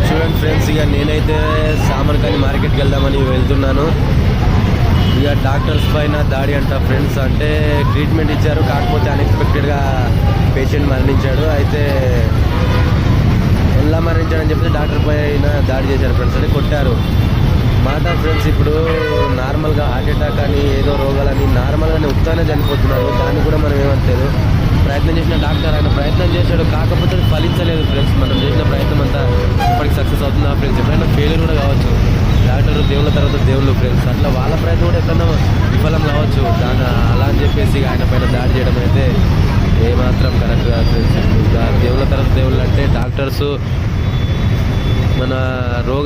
చూడండి ఫ్రెండ్స్, ఇక నేనైతే సామర్కాని మార్కెట్కి వెళ్దామని వెళ్తున్నాను. ఇక డాక్టర్స్ పైన దాడి అంట ఫ్రెండ్స్. అంటే ట్రీట్మెంట్ ఇచ్చారు, కాకపోతే అన్ఎక్స్పెక్టెడ్గా పేషెంట్ మరణించాడు. అయితే ఎలా మరణించాడని చెప్పి డాక్టర్ పైన దాడి చేశారు ఫ్రెండ్స్, అంటే కొట్టారు మాట ఫ్రెండ్స్. ఇప్పుడు నార్మల్గా హార్ట్ అటాక్ అని ఏదో రోగాలని నార్మల్గానే ఉత్తానే చనిపోతున్నారు. దాన్ని కూడా మనం ఏమంటారు, ప్రయత్నం చేసిన డాక్టర్ ఆయన ప్రయత్నం చేశాడు, కాకపోతే అది ఫలించలేదు ఫ్రెండ్స్. మనం చేసిన ప్రయత్నం అంతా ఇప్పటికి సక్సెస్ అవుతుందా ఫ్రెండ్స్? ఎప్పుడైనా ఫెయిల్యూర్ కూడా కావచ్చు. డాక్టర్ దేవుళ్ళ తర్వాత దేవుళ్ళు ఫ్రెండ్స్, అట్లా వాళ్ళ ప్రయత్నం కూడా ఎప్పుడైనా విఫలం కావచ్చు. దాని అలా అని చెప్పేసి ఆయన పైన దాడి చేయడం అయితే ఏమాత్రం కరెక్ట్ కాదు ఫ్రెండ్స్. ఇంకా దేవుళ్ళ తర్వాత దేవుళ్ళు అంటే డాక్టర్స్ మన రోగ